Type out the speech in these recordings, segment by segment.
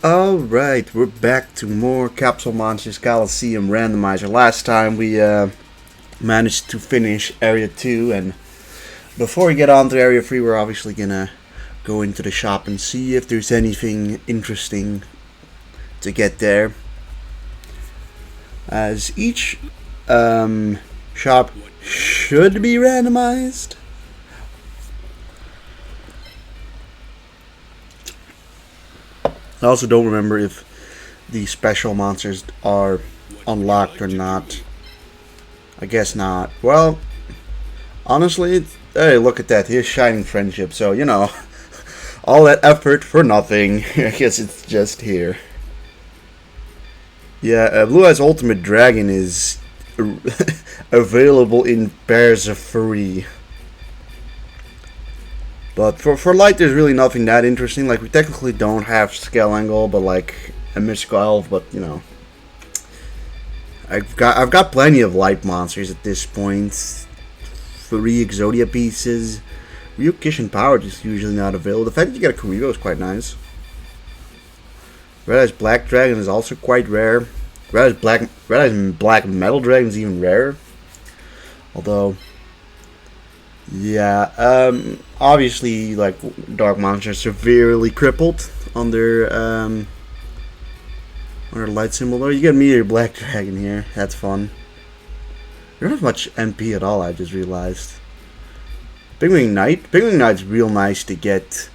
Alright, we're back to more Capsule Monsters Coliseum Randomizer. Last time we managed to finish Area 2, and before we get on to Area 3, we're obviously gonna go into the shop and see if there's anything interesting to get there. As each shop should be randomized. I also don't remember if the special monsters are unlocked or not. I guess not. Well, honestly, hey, look at that. Here's Shining Friendship. So, you know, all that effort for nothing. I guess it's just here. Yeah, Blue Eyes Ultimate Dragon is available in pairs of 3. But for light, there's really nothing that interesting. Like, we technically don't have Scale Angle, but like a Mystical Elf. But you know, I've got plenty of light monsters at this point. 3 Exodia pieces. 𝐄𝐘𝐄 Power is usually not available. The fact that you get a 𝐄𝐘𝐄 is quite nice. Red Eyes Black Dragon is also quite rare. Red Eyes Black Metal Dragon is even rarer. Although, yeah, obviously, like, dark monsters are severely crippled on their light symbol. Though you get Meteor Black Dragon here, that's fun. You don't have much MP at all. I just realized. Penguin Knight. Penguin Knight's real nice to get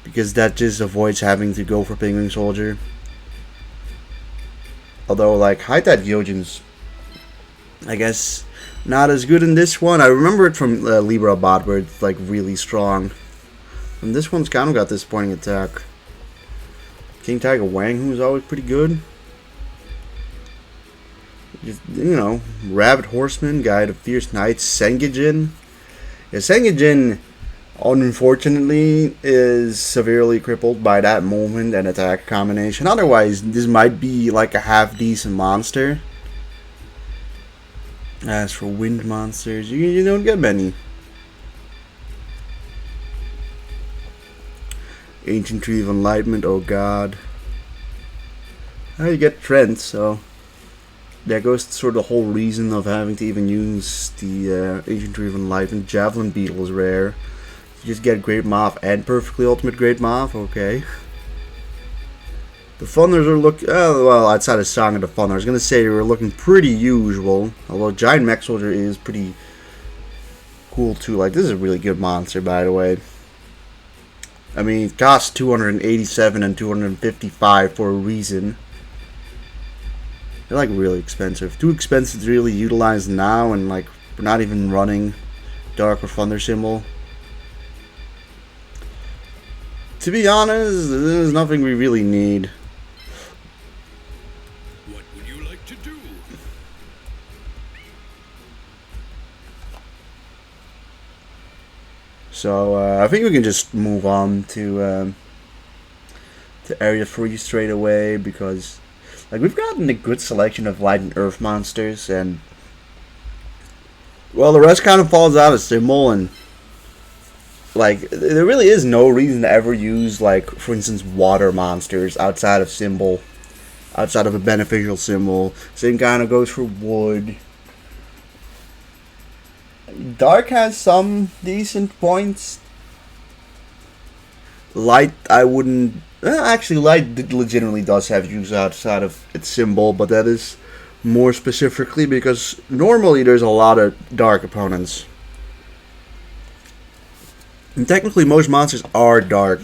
because that just avoids having to go for Penguin Soldier. Although, like, High Tide Gyojin's, I guess, not as good in this one. I remember it from Libra Bot, where it's like really strong. And this one's kind of got disappointing attack. King Tiger Wang, who's always pretty good. Just, you know, Rabbit Horseman, Guide of Fierce Knights, Sengijin. Yeah, Sengijin, unfortunately, is severely crippled by that movement and attack combination. Otherwise, this might be like a half-decent monster. As for wind monsters, you don't get many. Ancient Tree of Enlightenment, oh god. You get Trent, so there goes sort of the whole reason of having to even use the Ancient Tree of Enlightenment. Javelin Beetle is rare. You just get Great Moth and Perfectly Ultimate Great Moth, okay. The Thunders are well, outside of Song of the Thunder, I was going to say they were looking pretty usual. Although Giant Mech Soldier is pretty cool too. Like, this is a really good monster, by the way. I mean, it costs 287 and 255 for a reason. They're like really expensive. Too expensive to really utilize now, and like, we're not even running Dark or Thunder symbol. To be honest, there's nothing we really need. So I think we can just move on to Area 3 straight away, because like, we've gotten a good selection of light and earth monsters, and well, the rest kind of falls out of symbol, and like, there really is no reason to ever use, like, for instance, water monsters outside of symbol, outside of a beneficial symbol. Same kind of goes for wood. Dark has some decent points. Light, I wouldn't. Actually, light legitimately does have use outside of its symbol, but that is more specifically because normally there's a lot of dark opponents. And technically, most monsters are dark.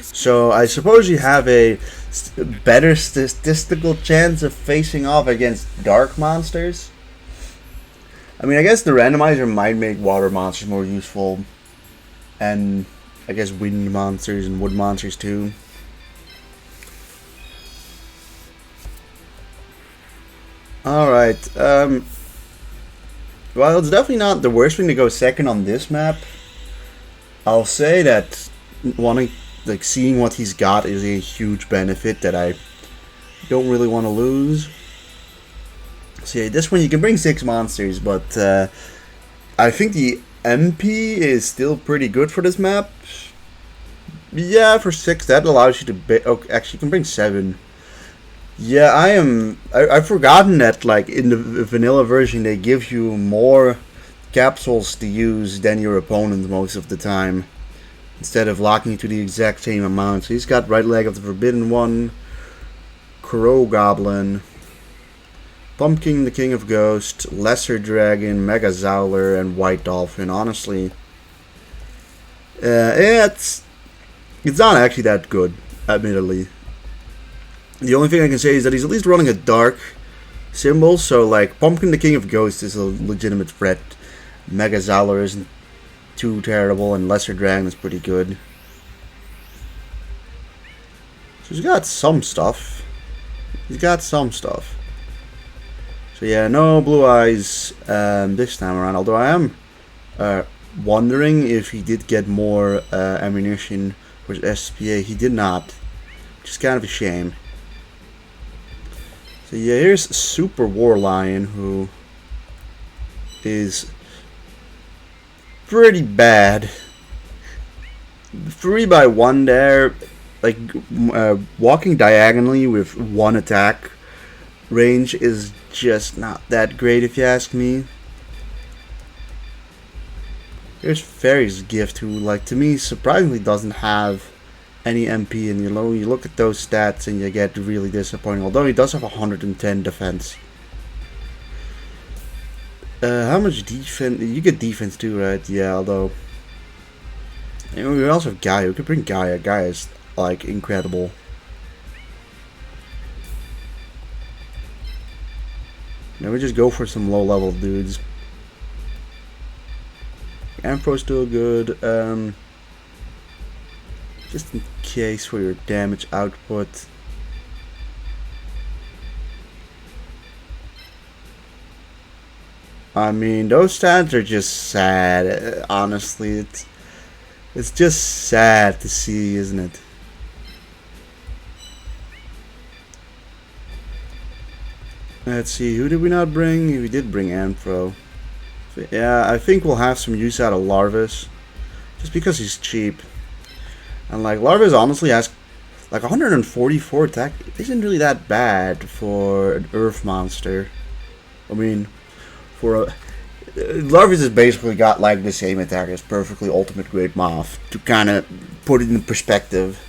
So I suppose you have a better statistical chance of facing off against dark monsters. I mean, I guess the randomizer might make water monsters more useful, and I guess wind monsters and wood monsters too. Alright, well, it's definitely not the worst thing to go second on this map. I'll say that seeing what he's got is a huge benefit that I don't really want to lose. So yeah, this one you can bring 6 monsters, but I think the MP is still pretty good for this map. Yeah, for 6, that allows you to... Oh, actually, you can bring 7. Yeah, I've forgotten that, like, in the vanilla version, they give you more capsules to use than your opponent most of the time, instead of locking you to the exact same amount. So he's got Right Leg of the Forbidden One, Crow Goblin, Pumpkin the King of Ghosts, Lesser Dragon, Mega Zowler, and White Dolphin. Honestly, it's not actually that good, admittedly. The only thing I can say is that he's at least running a dark symbol, so like Pumpkin the King of Ghosts is a legitimate threat. Mega Zowler isn't too terrible, and Lesser Dragon is pretty good. So he's got some stuff. So yeah, no Blue Eyes this time around, although I am wondering if he did get more ammunition for his SPA. He did not, which is kind of a shame. So yeah, here's Super War Lion, who is pretty bad. 3x1 there, like walking diagonally with 1 attack range is just not that great if you ask me. Here's Fairy's Gift, who, like, to me surprisingly doesn't have any MP, and you look at those stats and you get really disappointing, although he does have 110 defense. How much defense? You get defense too, right? Yeah, although we also have Gaia. We could bring Gaia. Gaia is, like, incredible. Now we just go for some low level dudes. Ampho's still good. Just in case for your damage output. I mean, those stats are just sad. Honestly, it's just sad to see, isn't it? Let's see, who did we not bring? We did bring Ampho. So, yeah, I think we'll have some use out of Larvis, just because he's cheap. And like Larvis honestly has like 144 attack. It isn't really that bad for an Earth monster. I mean, for a Larvis has basically got like the same attack as Perfectly Ultimate Great Moth, to kind of put it in perspective.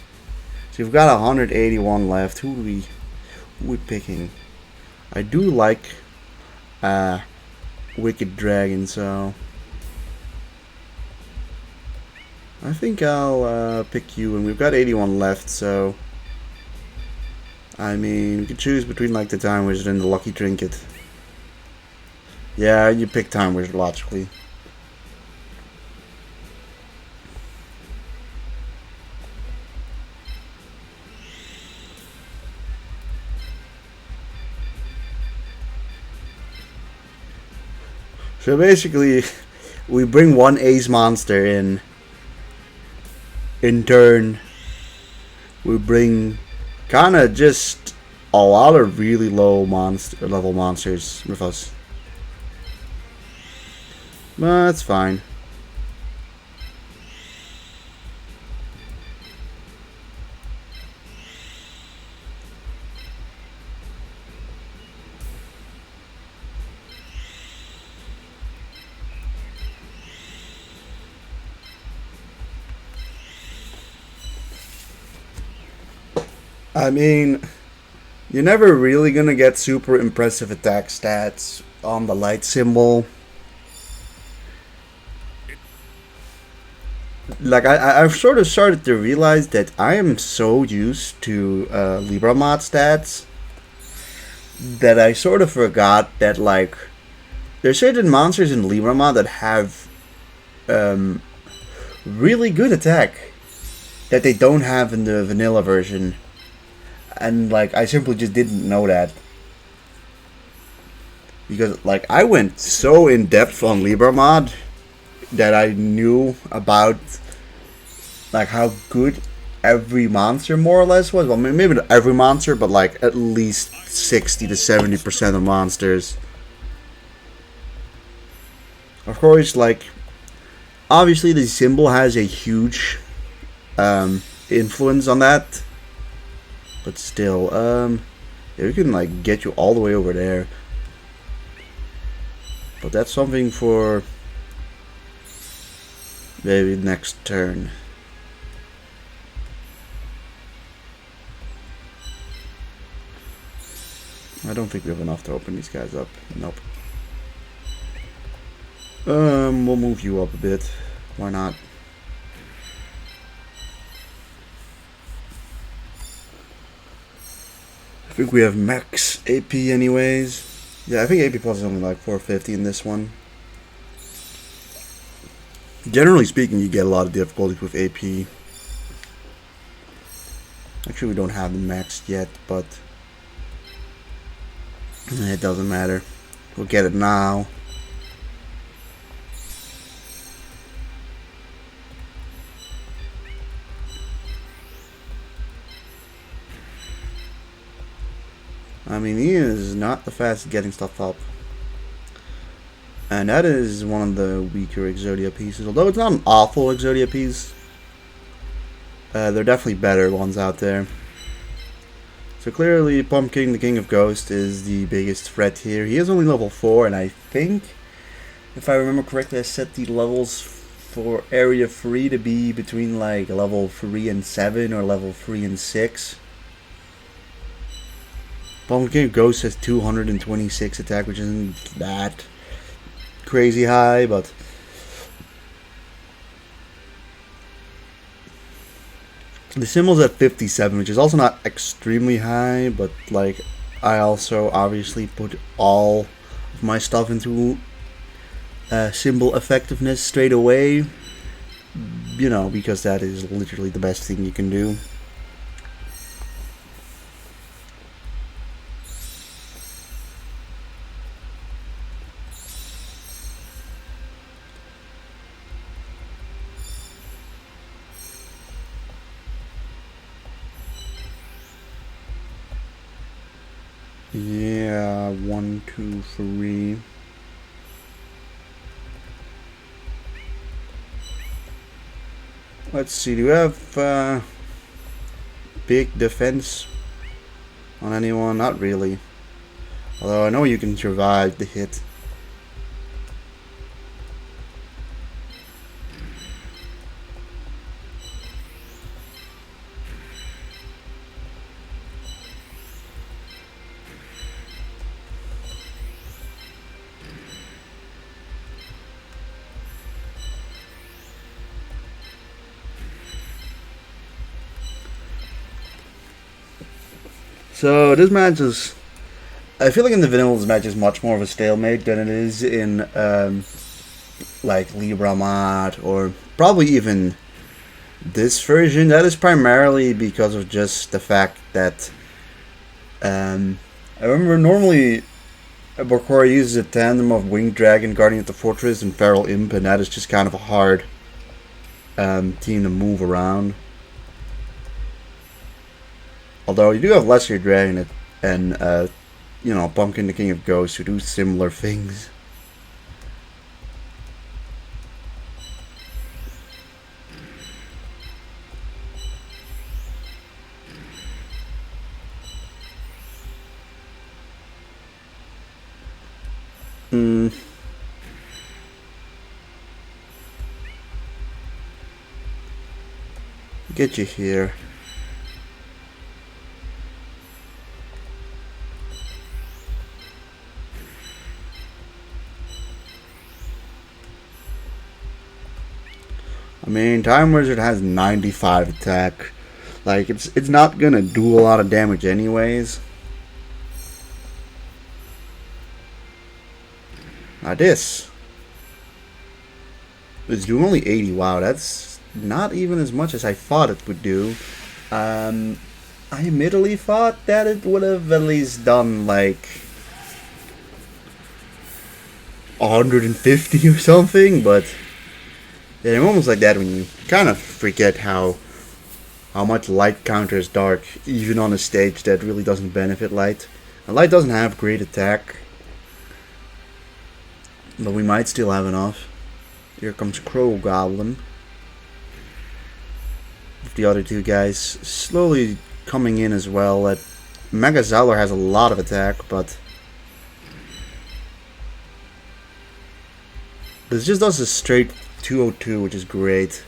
So we've got 181 left. Who are we picking? I do like Wicked Dragon, so I think I'll pick you, and we've got 81 left, so I mean, we could choose between like the Time Wizard and the Lucky Trinket. Yeah, you pick Time Wizard logically. So basically, we bring one ace monster in. In turn, we bring kind of just a lot of really low level monsters with us. But that's fine. I mean, you're never really gonna get super impressive attack stats on the light symbol. Like, I've sort of started to realize that I am so used to Libra mod stats that I sort of forgot that, like, there's certain monsters in Libra mod that have really good attack that they don't have in the vanilla version. And, like, I simply just didn't know that. Because, like, I went so in-depth on Libra mod that I knew about, like, how good every monster more or less was. Well, maybe not every monster, but, like, at least 60 to 70% of monsters. Of course, like, obviously the symbol has a huge influence on that. But still, yeah, we can like get you all the way over there. But that's something for maybe next turn. I don't think we have enough to open these guys up. Nope. We'll move you up a bit. Why not? I think we have max AP anyways. Yeah, I think AP plus is only like 450 in this one. Generally speaking, you get a lot of difficulties with AP. Actually, we don't have them maxed yet, but it doesn't matter. We'll get it now. I mean, he is not the fastest getting stuff up. And that is one of the weaker Exodia pieces. Although it's not an awful Exodia piece. There are definitely better ones out there. So clearly, Pumpkin, the King of Ghosts, is the biggest threat here. He is only level 4, and I think, if I remember correctly, I set the levels for Area 3 to be between like level 3 and 7 or level 3 and 6. Pumpkin King of Ghosts has 226 attack, which isn't that crazy high, but the symbol's at 57, which is also not extremely high, but like I also obviously put all of my stuff into symbol effectiveness straight away, you know, because that is literally the best thing you can do. Yeah, 1, 2, 3. Let's see, do we have big defense on anyone? Not really. Although I know you can survive the hit. So this match is, I feel like in the vanilla this match is much more of a stalemate than it is in like Libra Mod or probably even this version. That is primarily because of just the fact that I remember normally Bakura uses a tandem of Winged Dragon, Guardian of the Fortress, and Feral Imp, and that is just kind of a hard team to move around. Although you do have Lesser Dragon and you know, Pumpkin, the King of Ghosts, who do similar things. Get you here. I mean, Time Wizard has 95 attack. Like, it's not gonna do a lot of damage anyways. Now this. It's doing only 80. Wow, that's not even as much as I thought it would do. I admittedly thought that it would have at least done like 150 or something, but yeah, in moments like that when you kind of forget how much light counters dark, even on a stage that really doesn't benefit light. And light doesn't have great attack, but we might still have enough. Here comes Crow Goblin. with the other two guys slowly coming in as well. That Mega Zowler has a lot of attack, but this just does a straight 202, which is great.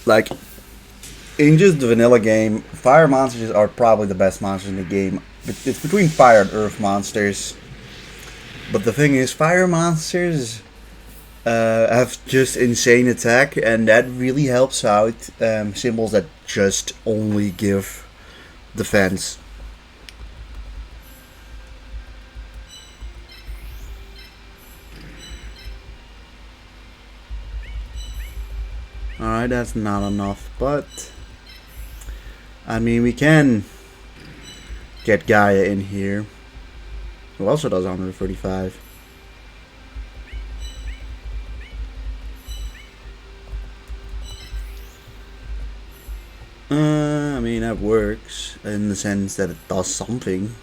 Like, in just the vanilla game, fire monsters are probably the best monsters in the game. It's between fire and earth monsters. But the thing is, fire monsters have just insane attack, and that really helps out symbols that just only give defense. Alright, that's not enough, but I mean, we can get Gaia in here, who also does 135. I mean, that works in the sense that it does something.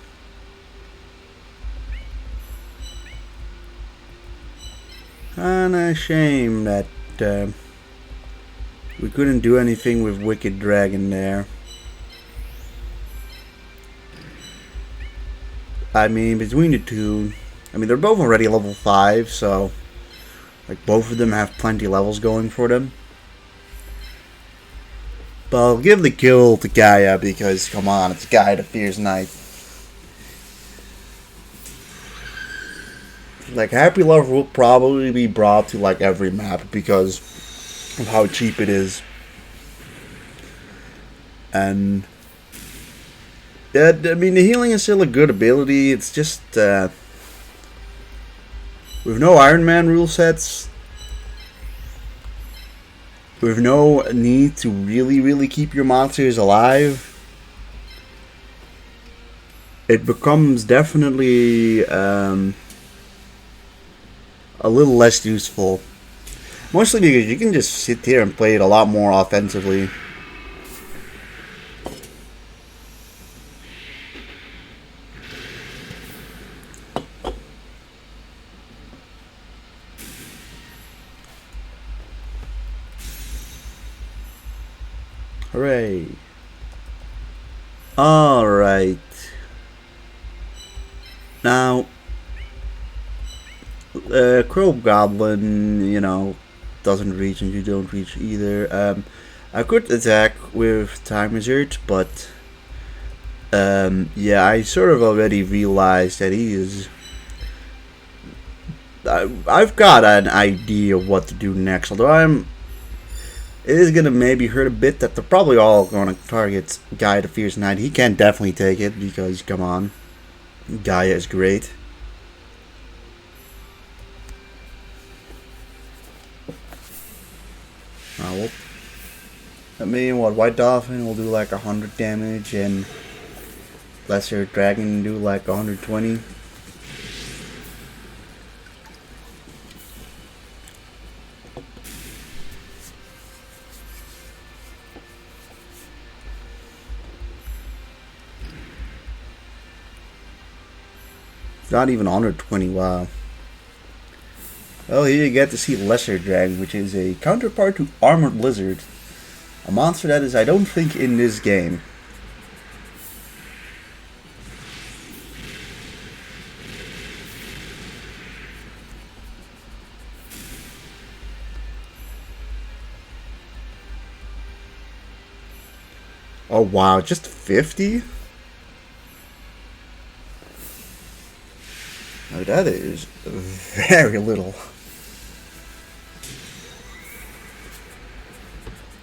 And a shame that we couldn't do anything with Wicked Dragon there. I mean, between the two, I mean, they're both already level 5, so like both of them have plenty levels going for them. But I'll give the kill to Gaia because, come on, it's Gaia the Fierce Knight. Like, Happy Lover will probably be brought to like every map because of how cheap it is. And I mean, the healing is still a good ability. It's just with no Iron Man rule sets, with no need to really keep your monsters alive, it becomes definitely a little less useful. Mostly because you can just sit here and play it a lot more offensively. Hooray. Alright. Now, Crow Goblin, you know, doesn't reach and you don't reach either. I could attack with Time Wizard, but yeah, I sort of already realized that he is... I've got an idea of what to do next, although it is gonna maybe hurt a bit that they're probably all gonna target Gaia the Fierce Knight. He can definitely take it because, come on, Gaia is great. Well, I mean, what, White Dolphin will do like 100 damage and Lesser Dragon do like 120. Not even 120, wow. Well, here you get to see Lesser Dragon, which is a counterpart to Armored Lizard. A monster that is, I don't think, in this game. Oh wow, just 50? Oh, that is very little.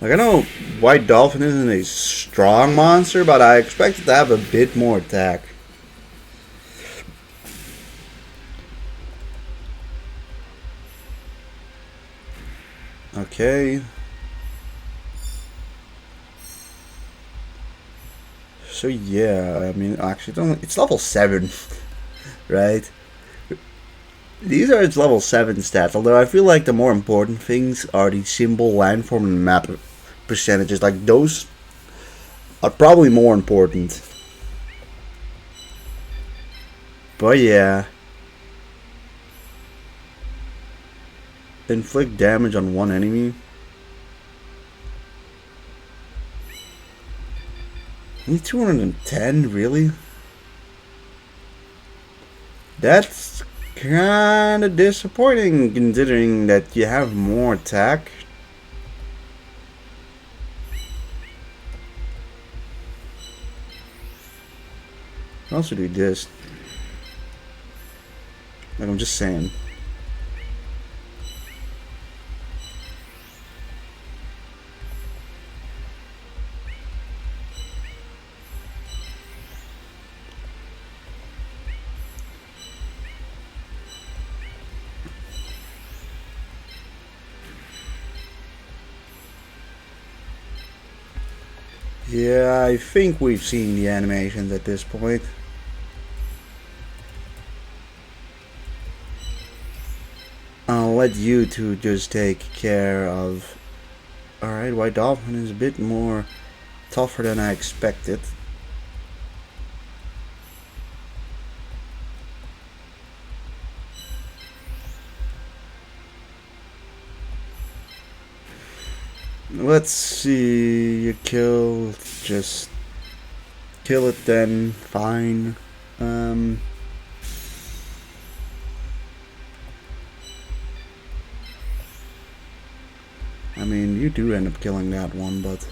Like, I know White Dolphin isn't a strong monster, but I expect it to have a bit more attack. Okay. So yeah, I mean, actually, it's level 7, right? These are its level 7 stats, although I feel like the more important things are the symbol, landform, and map percentages. Like, those are probably more important. But yeah. inflict damage on one enemy. Only 210, really? That's kinda disappointing considering that you have more attack. I'll also do this. Like, I'm just saying. Yeah, I think we've seen the animations at this point. I'll let you two just take care of... Alright, White Dolphin is a bit more tougher than I expected. Let's see, you kill, just kill it then, fine. I mean, you do end up killing that one, but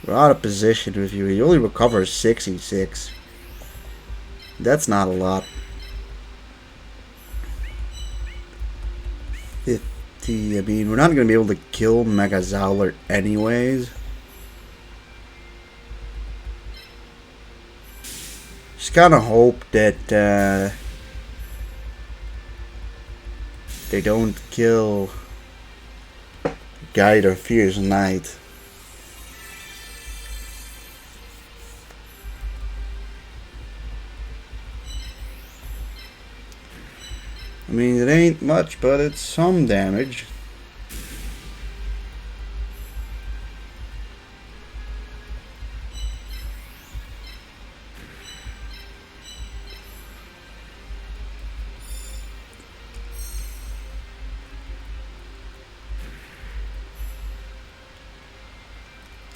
we're out of position with you. You only recover 66. That's not a lot. 50. I mean, we're not going to be able to kill Mega Zowler anyways. Just kind of hope that they don't kill Guide or Fierce Knight. I mean, it ain't much, but it's some damage.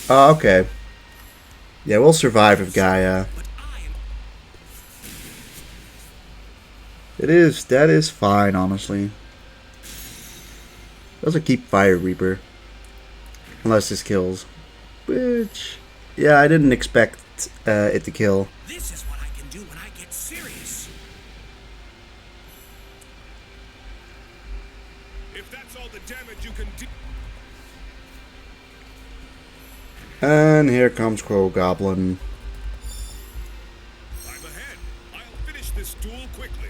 Oh, okay. Yeah, we'll survive with Gaia. That is fine, honestly. Doesn't keep Fire Reaper. Unless this kills. Which, yeah, I didn't expect it to kill. This is what I can do when I get serious. If that's all the damage you can do. And here comes Crow Goblin. I'm ahead. I'll finish this duel quickly.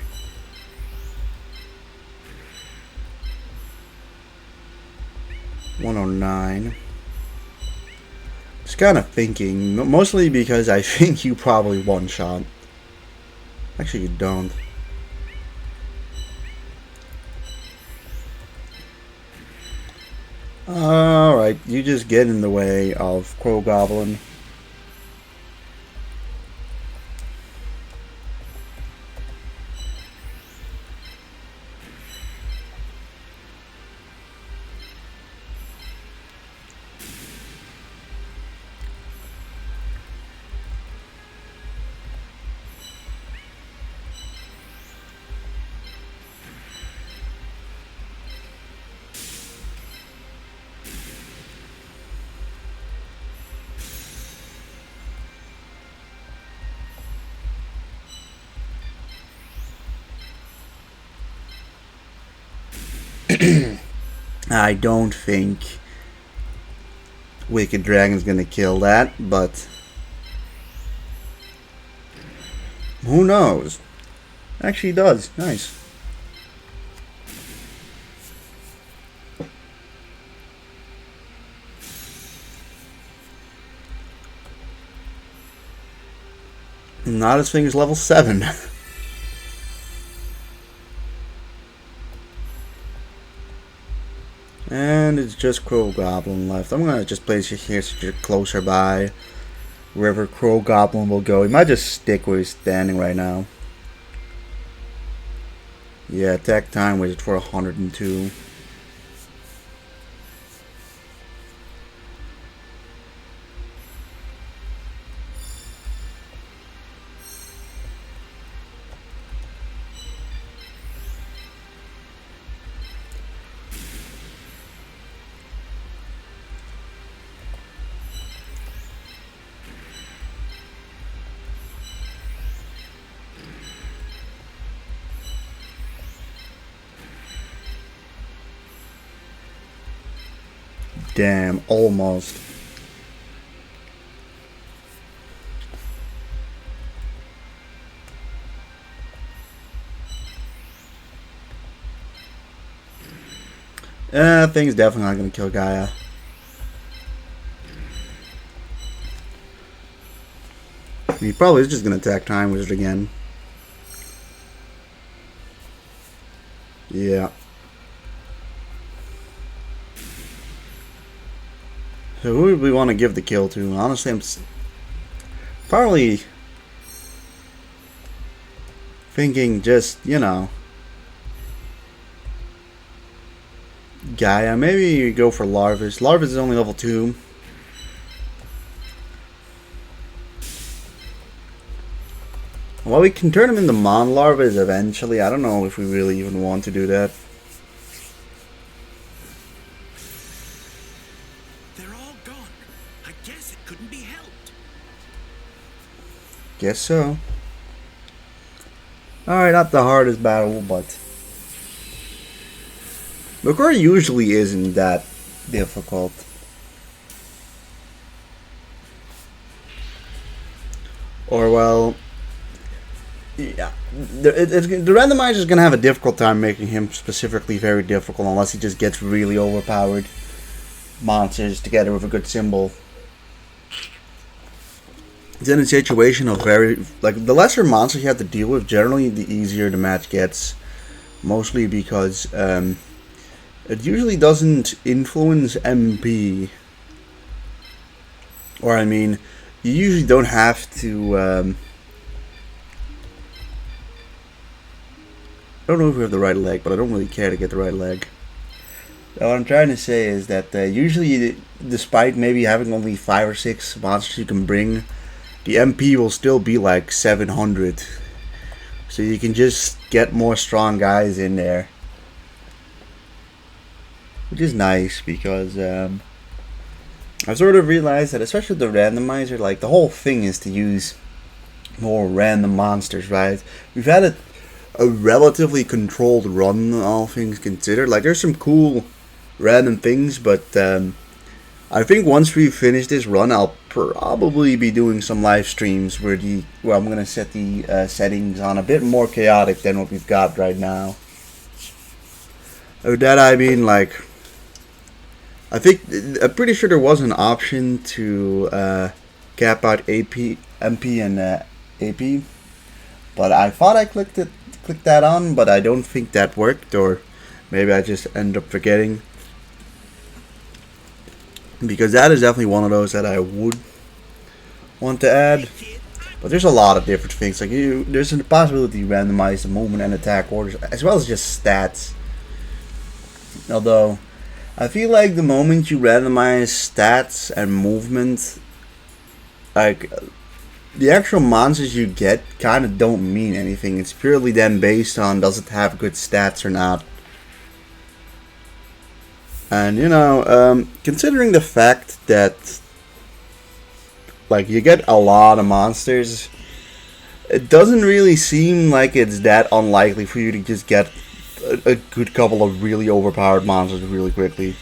$109. Just kind of thinking, mostly because I think you probably one-shot. Actually, you don't. Alright, you just get in the way of Crow Goblin. I don't think Wicked Dragon's gonna kill that, but who knows? Actually, he does. Nice. Not as thing as level 7. And it's just Crow Goblin left. I'm gonna just place you here so you're closer by wherever Crow Goblin will go. He might just stick where he's standing right now. Yeah, attack time was for 102. Damn, almost. Thing's definitely not gonna kill Gaia. He probably is just gonna attack Time Wizard again. Yeah. So who would we want to give the kill to? Honestly, I'm probably thinking just, you know, Gaia. Maybe you go for Larvis. Larvis is only level 2. Well, we can turn him into Mon-Larvas eventually. I don't know if we really even want to do that. They're all gone. I guess it couldn't be helped. Guess so. Alright, not the hardest battle, but McCoy usually isn't that difficult. Or, well, yeah, the randomizer is going to have a difficult time making him specifically very difficult unless he just gets really overpowered monsters together with a good symbol. It's in a situation of very, like, the lesser monsters you have to deal with, generally the easier the match gets. Mostly because it usually doesn't influence MP. Or, I mean, you usually don't have to, I don't know if we have the right leg, but I don't really care to get the right leg. What I'm trying to say is that usually, despite maybe having only 5 or 6 monsters you can bring, the MP will still be like 700. So you can just get more strong guys in there. Which is nice because I've sort of realized that, especially the randomizer, like the whole thing is to use more random monsters, right? We've had a relatively controlled run, all things considered. Like, there's some cool random things, but I think once we finish this run, I'll probably be doing some live streams where I'm gonna set the settings on a bit more chaotic than what we've got right now. With that I mean, like, I'm pretty sure there was an option to cap out MP and AP, but I thought I clicked that on, but I don't think that worked, or maybe I just end up forgetting. Because that is definitely one of those that I would want to add. But there's a lot of different things. Like, there's a possibility to randomize the movement and attack orders, as well as just stats. Although, I feel like the moment you randomize stats and movement, like, the actual monsters you get kind of don't mean anything. It's purely then based on, does it have good stats or not. And, you know, considering the fact that, like, you get a lot of monsters, it doesn't really seem like it's that unlikely for you to just get a good couple of really overpowered monsters really quickly.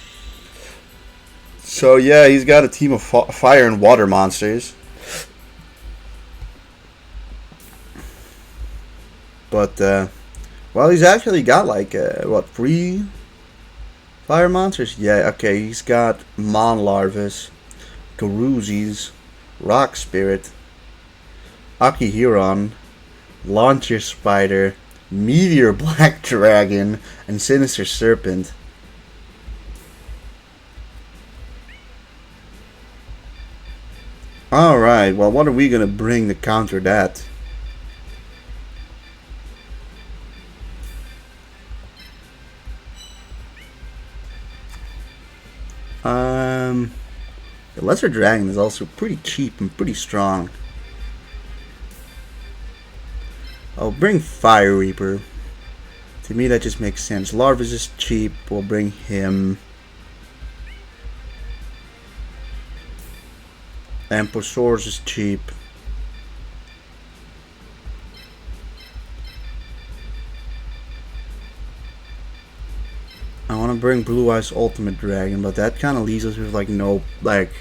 So, yeah, he's got a team of fire and water monsters. But, well, he's actually got, like, what, 3 fire monsters? Yeah, okay, he's got Mon-Larvas, Caruzies, Rock Spirit, Akihiron, Launcher Spider, Meteor Black Dragon, and Sinister Serpent. Alright, well, what are we gonna bring to counter that? The Lesser Dragon is also pretty cheap and pretty strong. I'll bring Fire Reaper. To me that just makes sense. Larva's is cheap, we'll bring him. Amposaurus is cheap. I want to bring Blue Eyes Ultimate Dragon, but that kind of leaves us with like no like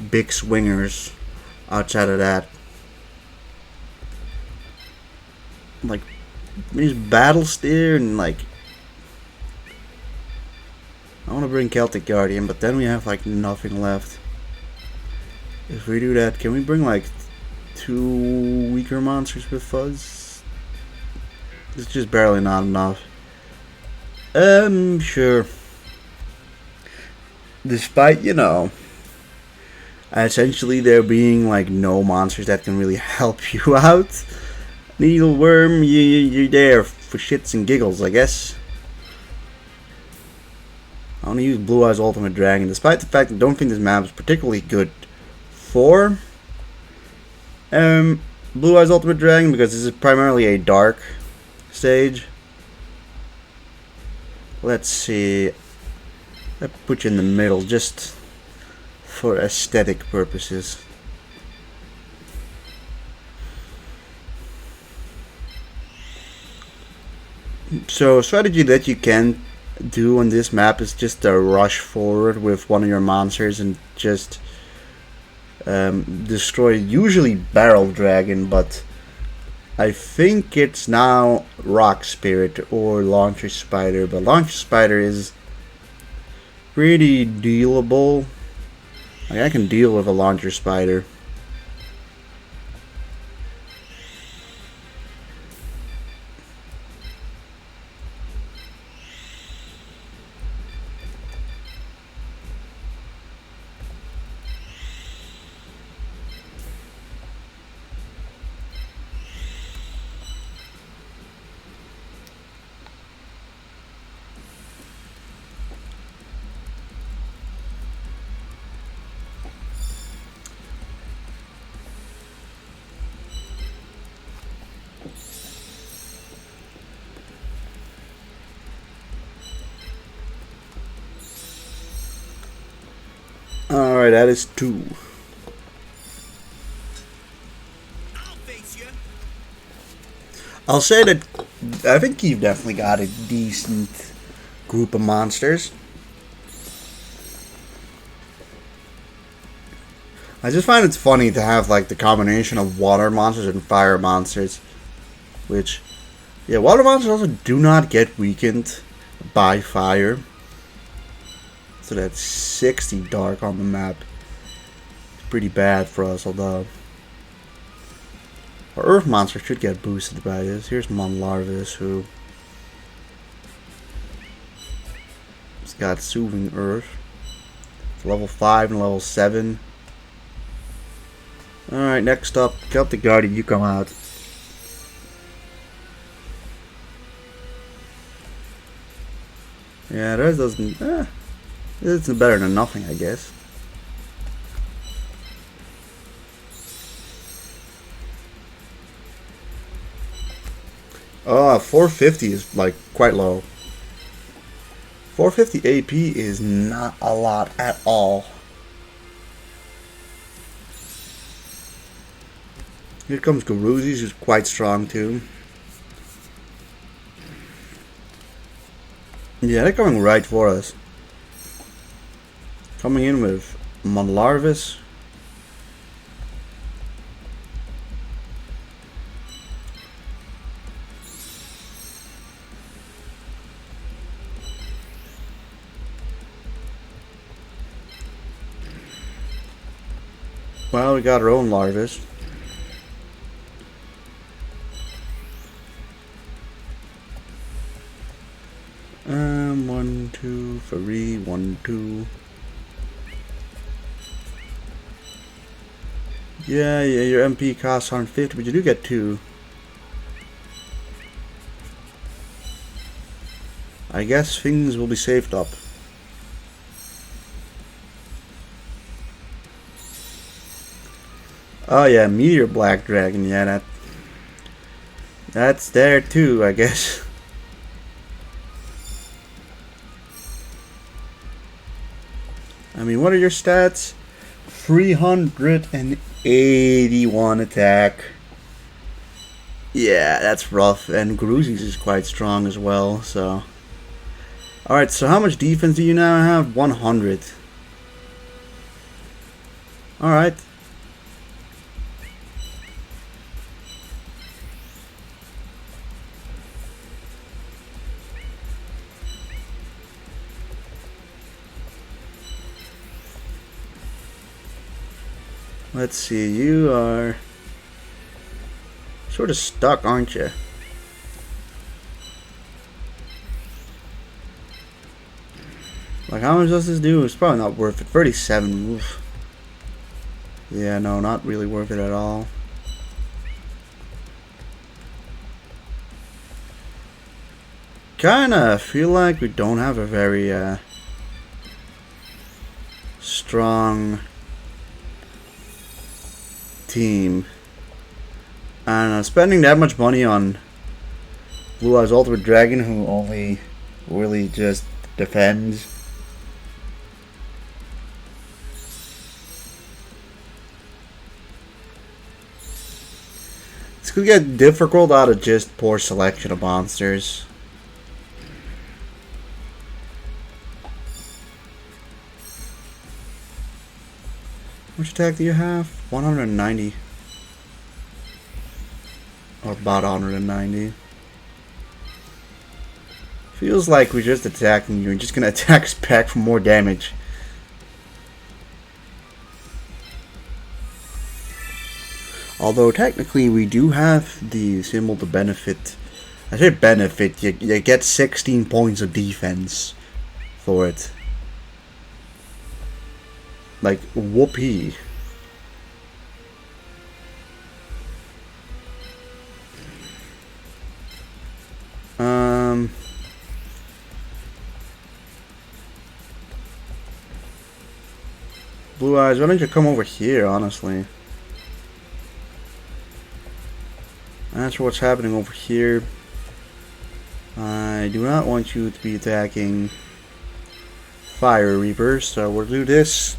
big swingers outside of that. Like these Battle Steer and like I want to bring Celtic Guardian, but then we have like nothing left. If we do that, can we bring like 2 weaker monsters with Fuzz? It's just barely not enough. Sure. Despite, you know, essentially there being like no monsters that can really help you out. Needleworm, you're there for shits and giggles, I guess. I want to use Blue Eyes Ultimate Dragon, despite the fact that I don't think this map is particularly good for Blue Eyes Ultimate Dragon, because this is primarily a dark stage. Let's see. Let's put you in the middle just for aesthetic purposes. So a strategy that you can do on this map is just to rush forward with one of your monsters and just destroy usually Barrel Dragon, but I think it's now Rock Spirit or Launcher Spider, but Launcher Spider is pretty dealable. Like, I can deal with a Launcher Spider. Alright, that is 2. I'll face you. I'll say that I think you've definitely got a decent group of monsters. I just find it's funny to have like the combination of water monsters and fire monsters. Which, yeah, water monsters also do not get weakened by fire. So that's 60 dark on the map. It's pretty bad for us, although our earth monster should get boosted by this. Here's Monlarvis, who has got Soothing Earth. It's level 5 and level 7. Alright, next up, Celtic Guardian, you come out. Yeah, that doesn't. It's better than nothing, I guess. Oh, 450 is like quite low. 450 AP is not a lot at all. Here comes Garuzzi's, who's quite strong too. Yeah, they're coming right for us. Coming in with Monlarvis. Well, we got our own Larvis. One, two, three, 1, 2. Yeah, your MP costs 150, but you do get 2. I guess things will be saved up. Oh yeah, Meteor Black Dragon. Yeah, that's there too, I guess. I mean, what are your stats? 381 attack. Yeah, that's rough. And 𝐃𝐄𝐄𝐆 is quite strong as well, so. Alright, so how much defense do you now have? 100. Alright. Let's see, you are sort of stuck, aren't you? Like, how much does this do? It's probably not worth it. 37. Oof. Yeah, no, not really worth it at all. Kinda feel like we don't have a very strong team. And spending that much money on Blue Eyes Ultimate Dragon, who only really just defends. It's gonna get difficult out of just poor selection of monsters. How much attack do you have? 190. Or about 190. Feels like we're just attacking you and just gonna attack us back for more damage. Although technically we do have the symbol to benefit. I say benefit, you get 16 points of defense for it. Like, whoopee. Blue Eyes, why don't you come over here, honestly? That's what's happening over here. I do not want you to be attacking Fire Reapers, so we'll do this.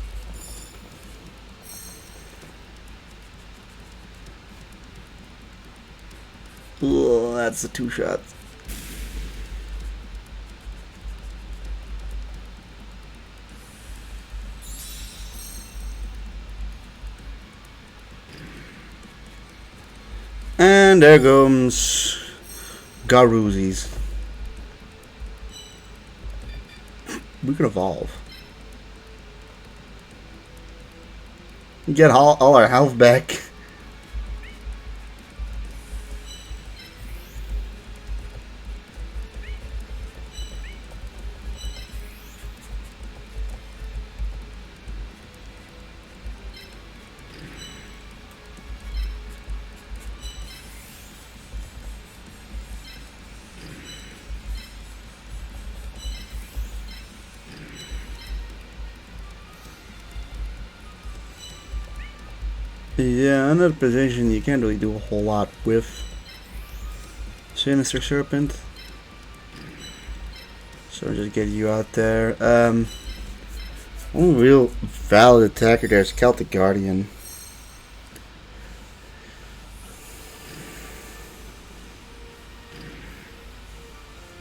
Ugh, that's a 2-shot. And there comes 𝐃𝐄𝐄𝐆. We could evolve. Get all our health back. Yeah, another position you can't really do a whole lot with. Sinister Serpent. So just get you out there. One real valid attacker there is Celtic Guardian.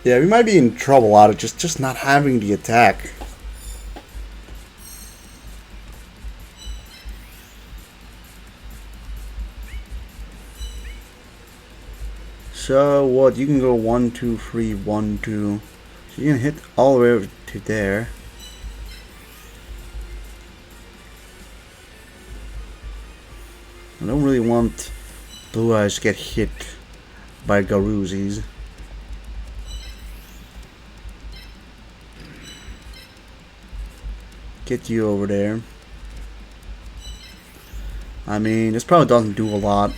Yeah, we might be in trouble out of just not having the attack. So what? You can go 1, 2, 3, 1, 2. So you can hit all the way over to there. I don't really want Blue Eyes to get hit by 𝐃𝐄𝐆. Get you over there. I mean, this probably doesn't do a lot.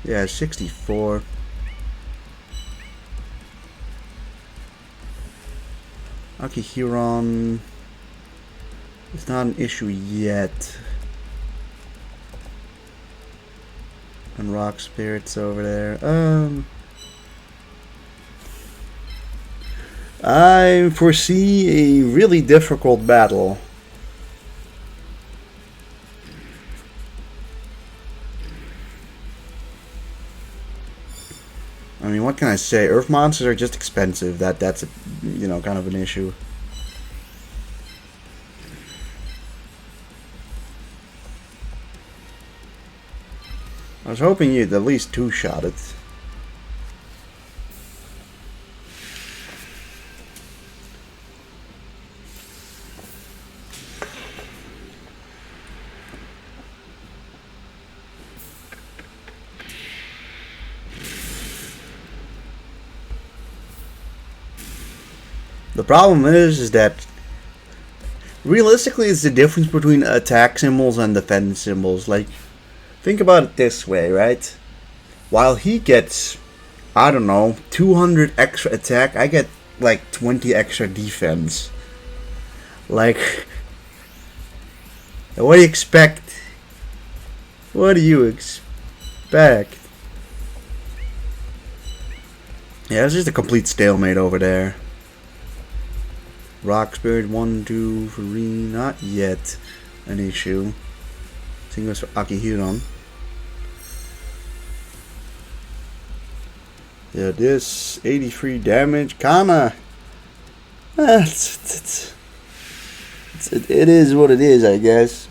Yeah, 64. Okay, Huron. It's not an issue yet. And rock spirits over there. I foresee a really difficult battle. I mean, what can I say? Earth monsters are just expensive. That's a, you know, kind of an issue. I was hoping you'd at least two-shot it. The problem is that realistically it's the difference between attack symbols and defense symbols. Like, think about it this way, right? While he gets, I don't know, 200 extra attack, I get like 20 extra defense. Like, what do you expect? What do you expect? Yeah, it's just a complete stalemate over there. Rock Spirit 1, 2, 3, not yet an issue. Same goes for Akihiron. Yeah, this 83 damage, kinda. It is what it is, I guess.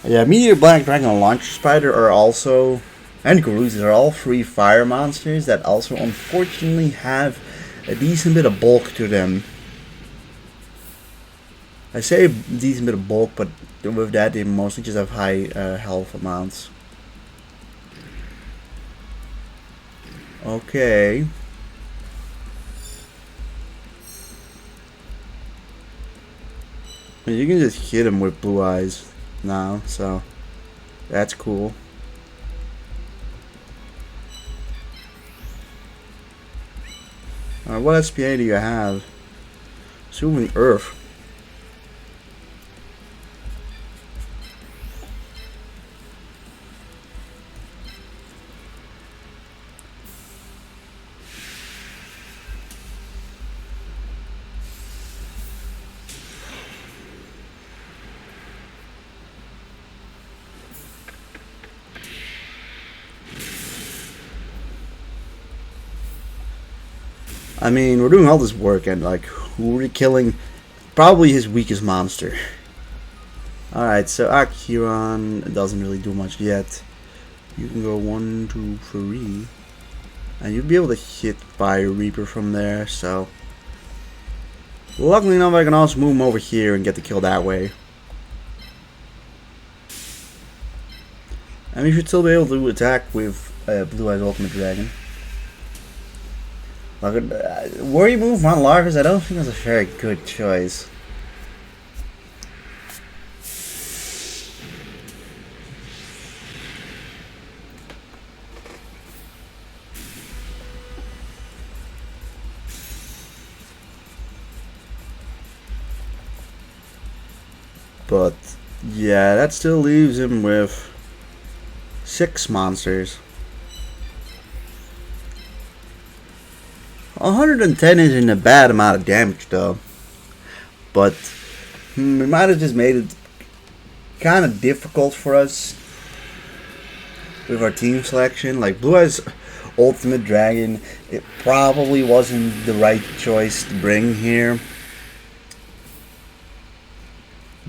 Yeah, Meteor, Black Dragon, and Launcher Spider are also, and Gurus are all free fire monsters that also unfortunately have a decent bit of bulk to them. I say a decent bit of bulk, but with that they mostly just have high health amounts. Okay. You can just hit him with blue eyes now, so that's cool. What SPA do you have? Assuming Earth. I mean, we're doing all this work and like we're killing probably his weakest monster. Alright, so Akihiron doesn't really do much yet. You can go 1, 2, 3. And you'll be able to hit Fire Reaper from there, so. Luckily enough, I can also move him over here and get the kill that way. And we should still be able to attack with Blue Eyes Ultimate Dragon. Worry move on Larvis, I don't think that's a very good choice. But yeah, that still leaves him with 6 monsters. 110 isn't a bad amount of damage though, but we might have just made it kind of difficult for us with our team selection. Like Blue Eyes Ultimate Dragon, it probably wasn't the right choice to bring here.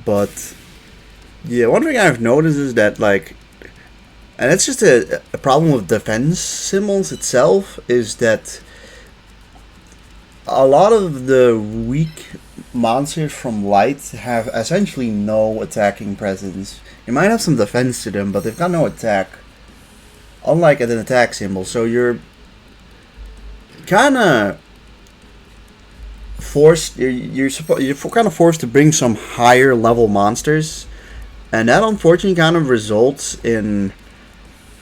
But yeah, one thing I've noticed is that like, and it's just a problem with defense symbols itself, is that a lot of the weak monsters from Light have essentially no attacking presence. You might have some defense to them, but they've got no attack. Unlike an attack symbol, so you're kind of forced. You're kind of forced to bring some higher level monsters, and that unfortunately kind of results in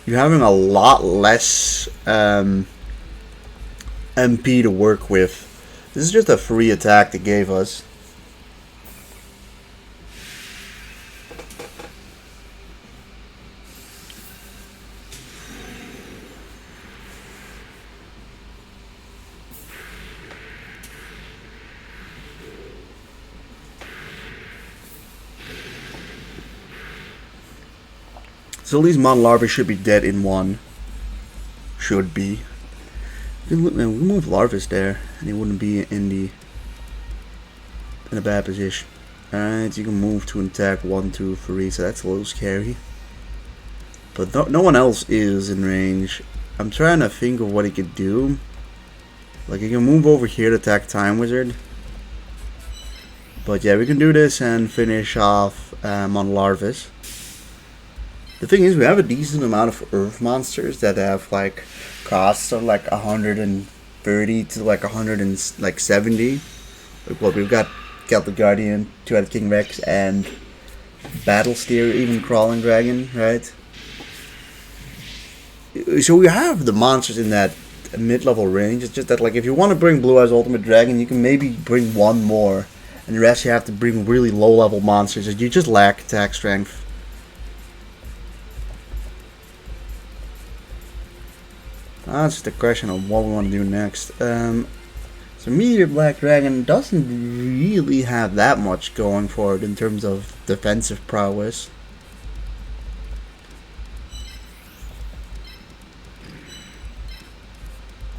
you having a lot less MP to work with. This is just a free attack they gave us. So these mon larvae should be dead in one. Should be. We move Larvis there, and he wouldn't be in a bad position. Alright, you can move to attack 1, 2, 3, so that's a little scary. But no one else is in range. I'm trying to think of what he could do. Like, he can move over here to attack Time Wizard. But yeah, we can do this and finish off on Larvis. The thing is, we have a decent amount of Earth monsters that have like costs of like 130 to like 170. Like what we've got the Guardian, 𝐄𝐘𝐄𝐒 King Rex, and Battle Steer, even Crawling Dragon, right? So we have the monsters in that mid-level range. It's just that like if you want to bring Blue Eyes Ultimate Dragon, you can maybe bring one more, and the rest you have to bring really low-level monsters. You just lack attack strength. That's the question of what we want to do next. So Meteor Black Dragon doesn't really have that much going for it in terms of defensive prowess.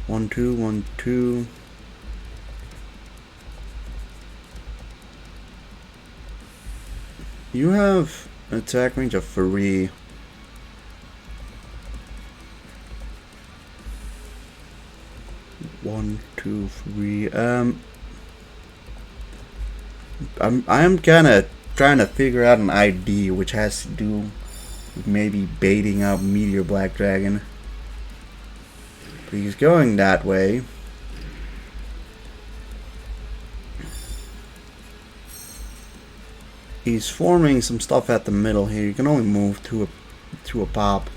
One, two, 1, 2. You have an attack range of 3. One, two, 3. I am kind of trying to figure out an ID which has to do with maybe baiting out Meteor Black Dragon. But he's going that way. He's forming some stuff at the middle here. You can only move to a pop.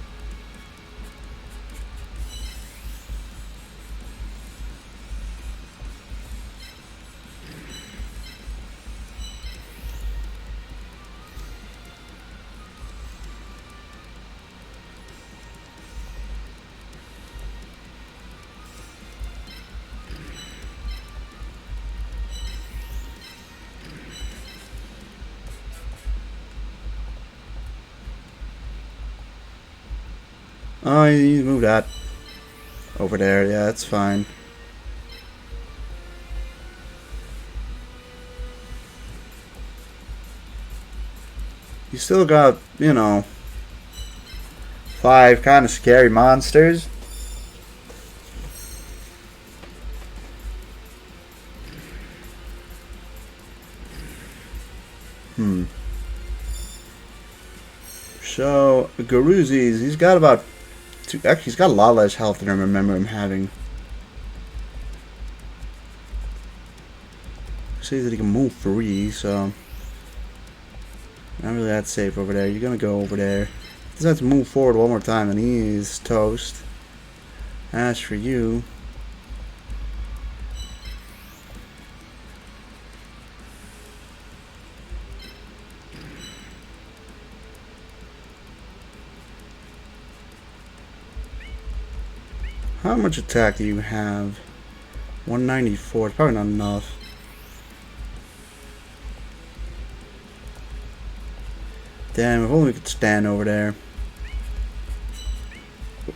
Oh, you move that over there. Yeah, that's fine. You still got, you know, 5 kind of scary monsters. So, Garuzzi's, he's got about actually, he's got a lot less health than I remember him having. See that he can move free, so not really that safe over there. You're gonna go over there. He decides to move forward one more time, and he is toast. As for you, how much attack do you have? 194. It's probably not enough. Damn, if only we could stand over there.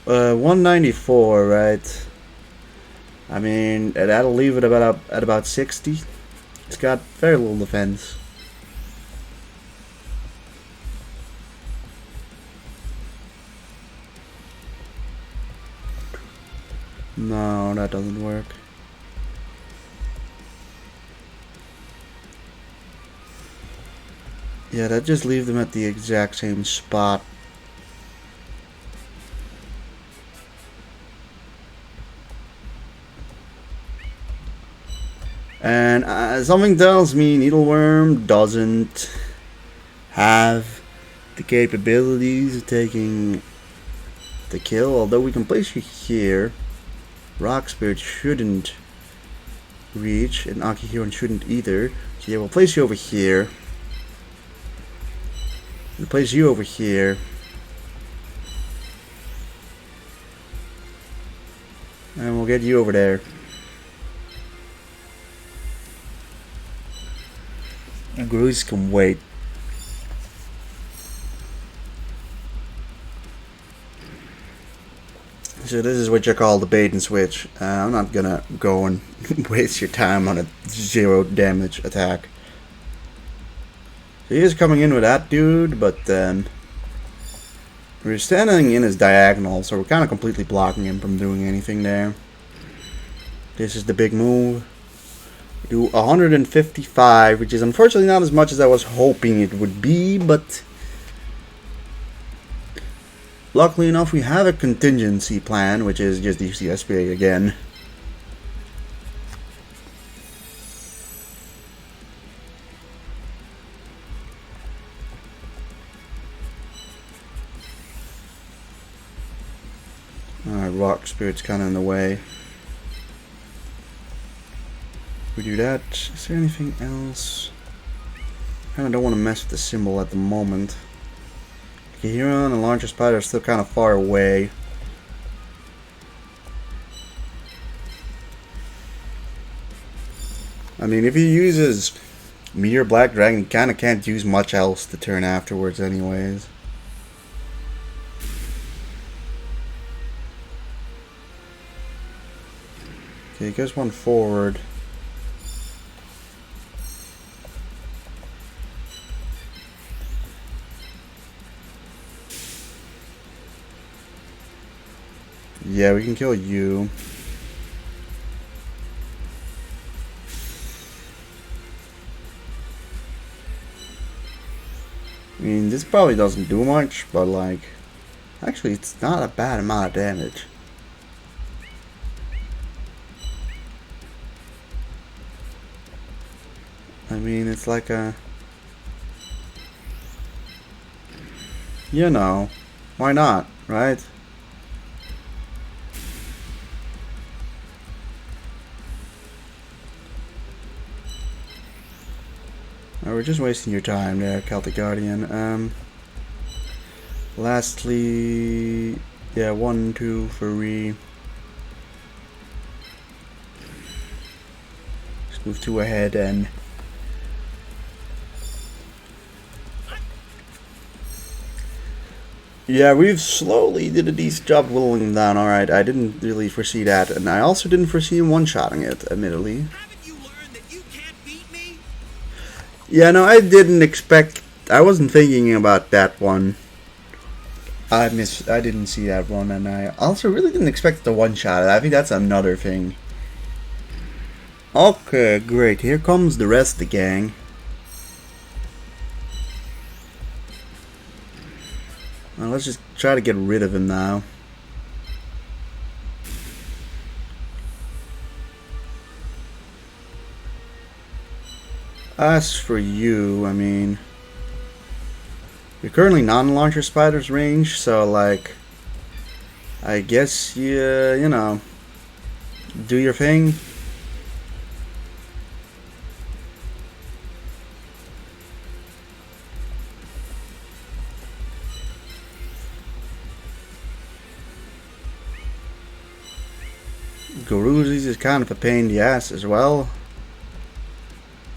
194, right? I mean, that'll leave it at about 60. It's got very little defense. No, that doesn't work. Yeah, that just leaves them at the exact same spot. And something tells me Needleworm doesn't have the capabilities of taking the kill, although we can place you here. Rock Spirit shouldn't reach, and Akihiron shouldn't either. So yeah, we'll place you over here. We'll place you over here. And we'll get you over there. And Gruis can wait. So this is what you call the bait and switch. I'm not gonna go and waste your time on a 0 damage attack. So he is coming in with that dude, but then we're standing in his diagonal, so we're kind of completely blocking him from doing anything there. This is the big move. We do 155, which is unfortunately not as much as I was hoping it would be, but luckily enough, we have a contingency plan, which is just the CSPA again. Alright, Rock Spirit's kind of in the way. We do that. Is there anything else? I kind of don't want to mess with the symbol at the moment. Huron and Launcher Spider are still kind of far away. I mean, if he uses Meteor Black Dragon, he kind of can't use much else to turn afterwards anyways. Okay, he goes one forward. Yeah, we can kill you. I mean, this probably doesn't do much, but like, actually it's not a bad amount of damage. I mean, it's like a, you know, why not, right? We're just wasting your time there, Celtic Guardian. Lastly, yeah, 1, 2, 3. Just move 2 ahead and yeah, we've slowly did a decent job whittling him down. Alright, I didn't really foresee that, and I also didn't foresee him one-shotting it, admittedly. Yeah, no, I didn't expect. I wasn't thinking about that one. I didn't see that one, and I also really didn't expect the one shot. I think that's another thing. Okay, great. Here comes the rest of the gang. Well, let's just try to get rid of him now. As for you, I mean, you're currently non-Launcher Spider's range, so like, I guess you know, do your thing. Guruzi's is kind of a pain in the ass as well.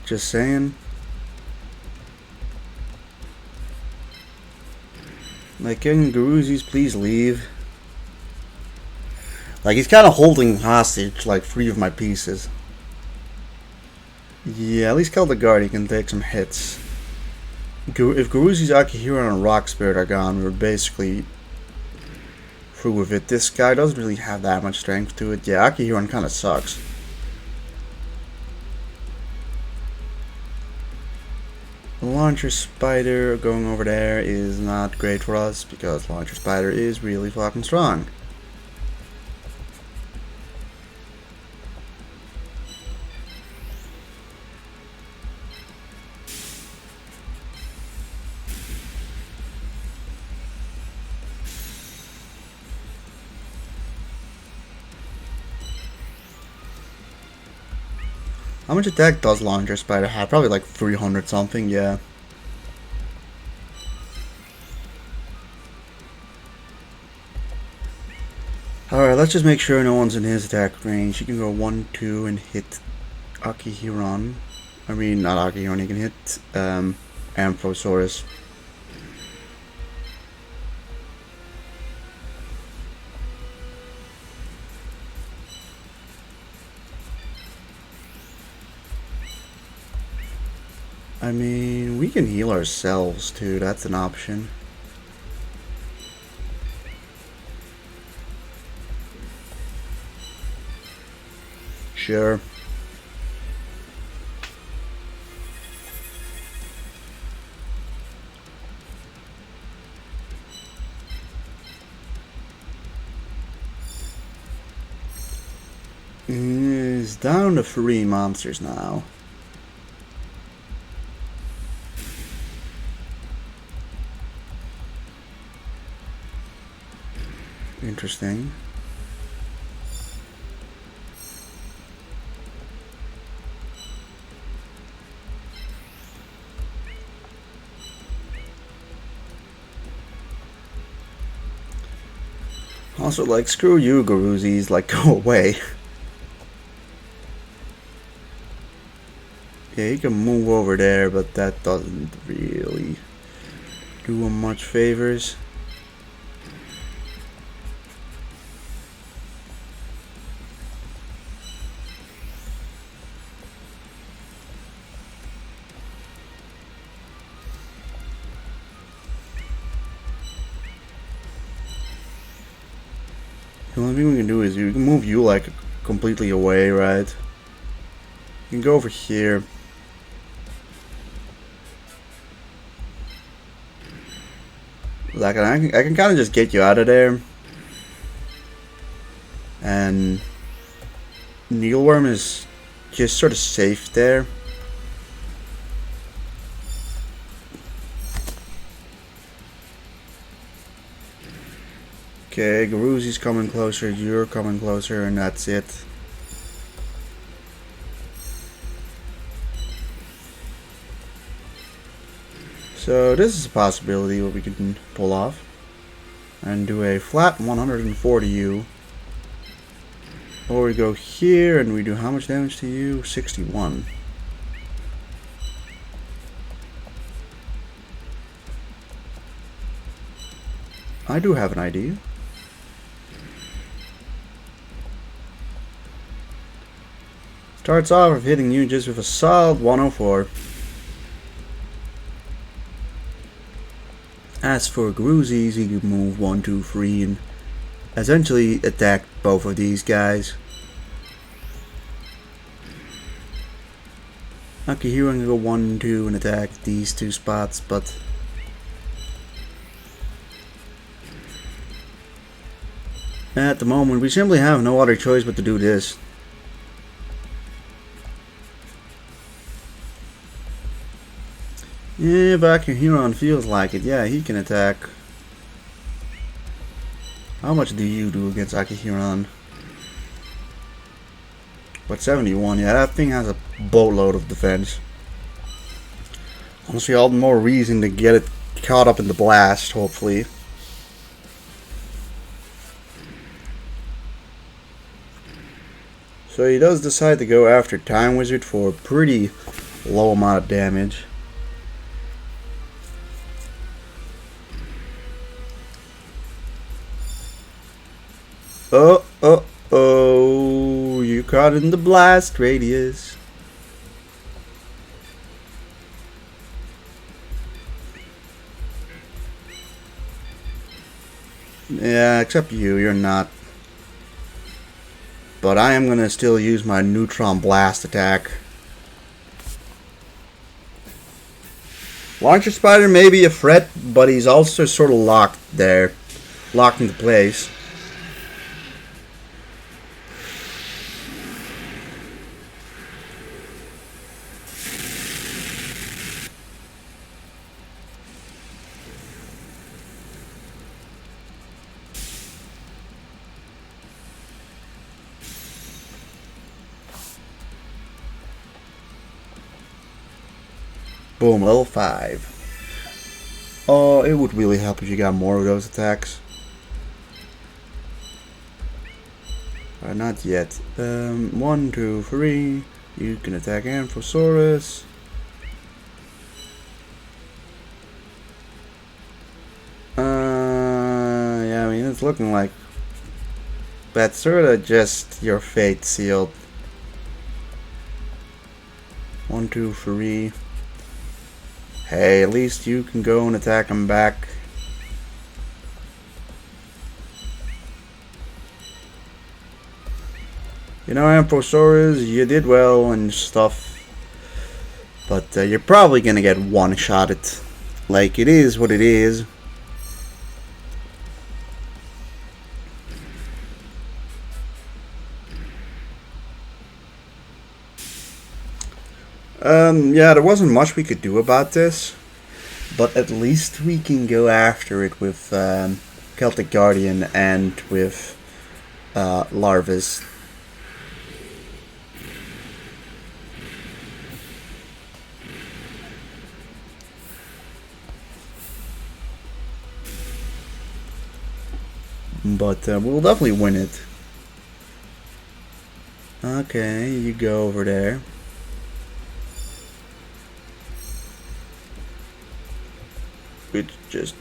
Just saying. Like, can Guruzi's please leave? Like, he's kind of holding hostage, like, 3 of my pieces. Yeah, at least Celtic Guardian can take some hits. If Guruzi's, Akihiro, and Rock Spirit are gone, we're basically through with it. This guy doesn't really have that much strength to it. Yeah, Akihiro kind of sucks. Launcher Spider going over there is not great for us because Launcher Spider is really fucking strong. How much attack does Launcher Spider have? Probably like 300 something, yeah. Alright, let's just make sure no one's in his attack range. He can go 1, 2 and hit Akihiron. I mean, not Akihiron, he can hit Amphosaurus. I mean, we can heal ourselves too, that's an option. Sure. It's down to 3 monsters now. Interesting. Also, like, screw you, 𝐄𝐘𝐄𝐆, like, go away. Yeah, he can move over there, but that doesn't really do him much favors. The only thing we can do is we can move you like completely away, right? You can go over here. Like, I can kind of just get you out of there. And Needleworm is just sort of safe there. Okay, 𝐄𝐘𝐄𝐆's coming closer, you're coming closer, and that's it. So this is a possibility what we can pull off. And do a flat 140 you. Or we go here and we do how much damage to you? 61. I do have an idea. Starts off with hitting you just with a solid 104. As for 𝐄𝐘𝐄𝐆, he can move 1, 2, 3 and essentially attack both of these guys. Akihiro can go 1, 2 and attack these 2 spots, but at the moment we simply have no other choice but to do this. If Akihiro feels like it, yeah, he can attack. How much do you do against Akihiro? But 71, yeah, that thing has a boatload of defense. Honestly, all the more reason to get it caught up in the blast, hopefully. So he does decide to go after Time Wizard for a pretty low amount of damage. Oh, you caught in the blast radius. Yeah, except you're not. But I am gonna still use my neutron blast attack. Launcher Spider may be a threat, but he's also sort of locked there. Locked into place. Boom, level 5. Oh, it would really help if you got more of those attacks. Not yet. 1, 2, 3. You can attack Amphosaurus. Yeah, I mean, it's looking like that's sort of just your fate sealed. 1, 2, 3. Hey, at least you can go and attack him back. You know, Amphosaurus, you did well and stuff, but you're probably gonna get one-shotted. Like, it is what it is. Yeah, there wasn't much we could do about this, but at least we can go after it with Celtic Guardian and with Larvis. But we'll definitely win it. Okay, you go over there. It's just...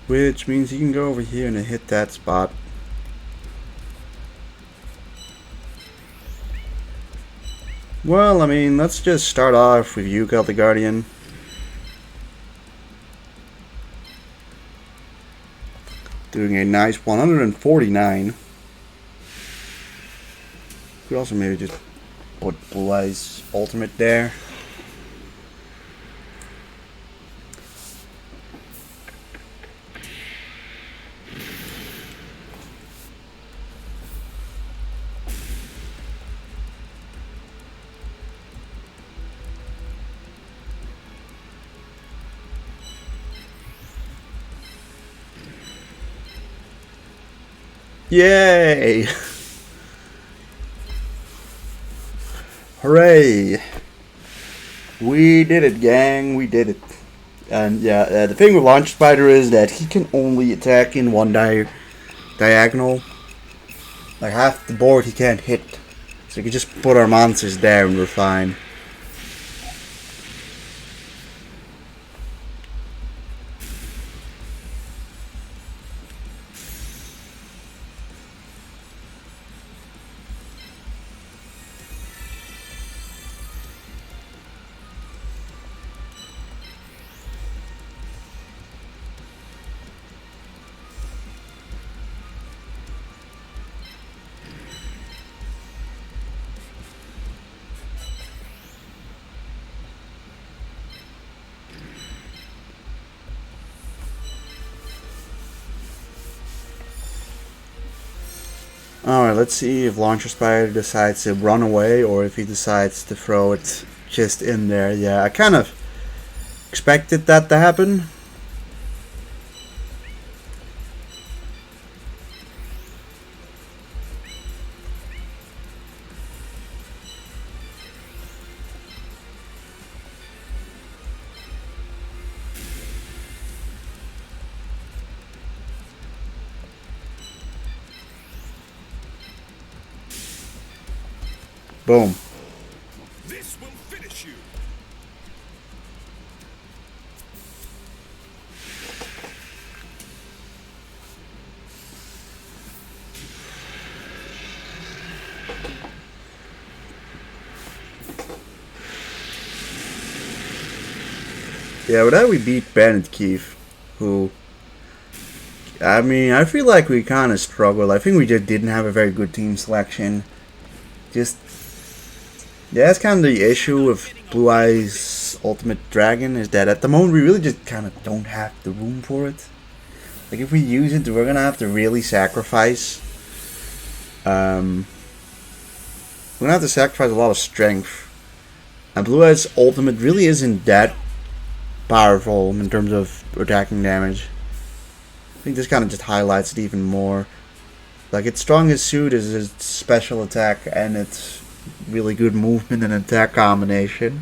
Which means you can go over here and hit that spot. Well, I mean, let's just start off with you, Celtic Guardian. Doing a nice 149. Could also maybe just put Blue Eyes ultimate there. Yay! Hooray! We did it, gang. We did it. And yeah, the thing with Launch Spider is that he can only attack in one diagonal. Like half the board he can't hit. So we can just put our monsters there and we're fine. Alright, let's see if Launcher Spider decides to run away or if he decides to throw it just in there. Yeah, I kind of expected that to happen. Boom. This will finish you. Yeah, with that we beat Ben and Keith, who... I mean, I feel like we kind of struggled. I think we just didn't have a very good team selection. Just... Yeah, that's kind of the issue with Blue Eyes Ultimate Dragon, is that at the moment we really just kind of don't have the room for it. Like, if we use it, we're going to have to really sacrifice. We're going to have to sacrifice a lot of strength. And Blue Eyes Ultimate really isn't that powerful in terms of attacking damage. I think this kind of just highlights it even more. Like, its strongest suit is its special attack and its really good movement and attack combination.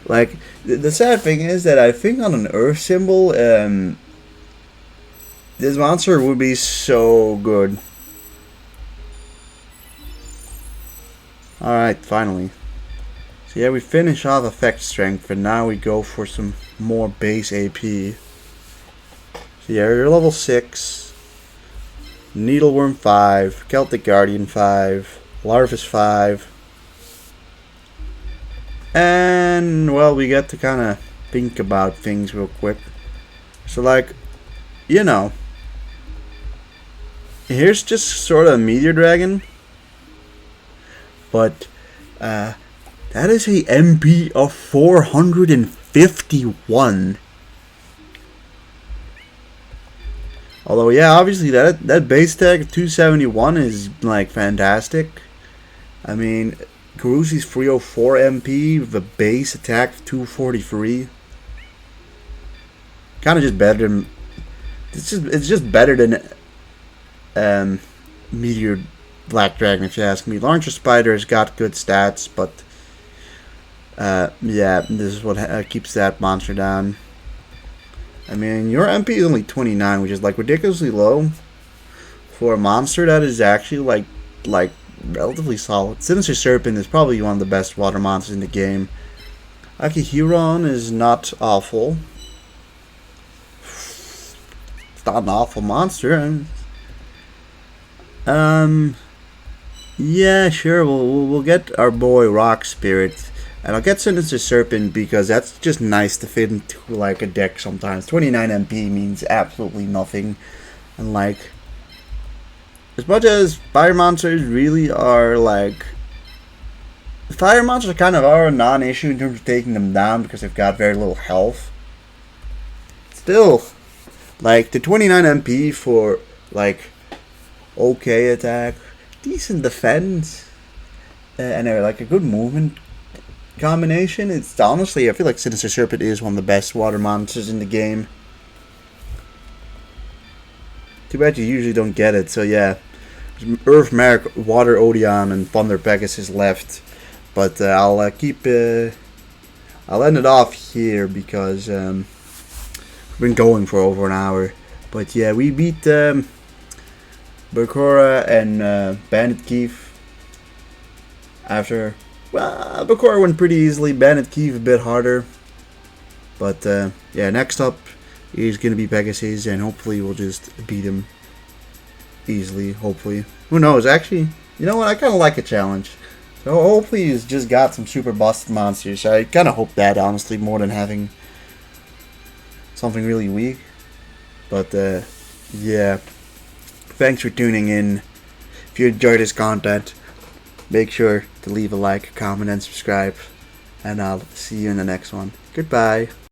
Like, the sad thing is that I think on an Earth symbol, this monster would be so good. Alright, finally. So yeah, we finish off effect strength, and now we go for some more base AP. So yeah, you're level 6. Needleworm 5. Celtic Guardian 5. Larvis 5. And, well, we get to kind of think about things real quick. So, like, you know, here's just sort of a Meteor Dragon. But, that is a MP of 451. Although, yeah, obviously that base tag of 271 is, like, fantastic. I mean, Carusi's 304 MP with a base attack of 243. Kind of just better than... It's just better than Meteor Black Dragon, if you ask me. Launcher Spider has got good stats, but yeah, this is what keeps that monster down. I mean, your MP is only 29, which is like ridiculously low for a monster that is actually like relatively solid. Sinister Serpent is probably one of the best water monsters in the game. Akihiron is not awful. It's not an awful monster. Yeah, sure. We'll get our boy Rock Spirit, and I'll get Sinister Serpent because that's just nice to fit into like a deck sometimes. 29 MP means absolutely nothing, and like as much as fire monsters really are like, fire monsters kind of are a non-issue in terms of taking them down because they've got very little health. Still, like the 29 MP for like okay attack, decent defense, and like a good movement combination. It's honestly, I feel like Sinister Serpent is one of the best water monsters in the game. Too bad you usually don't get it. So yeah, Earth Mark, Water Odeon, and Thunder Pegasus left, but I'll end it off here because we've been going for over an hour. But yeah, we beat Bakura and Bandit Keith. After, well, Bakura went pretty easily, Bandit Keith a bit harder. But yeah, next up is going to be Pegasus, and hopefully we'll just beat him easily, hopefully. Who knows, actually, you know what, I kind of like a challenge. So hopefully he's just got some super busted monsters. I kind of hope that, honestly, more than having something really weak. But yeah, thanks for tuning in. If you enjoyed this content, make sure to leave a like, comment, and subscribe. And I'll see you in the next one. Goodbye.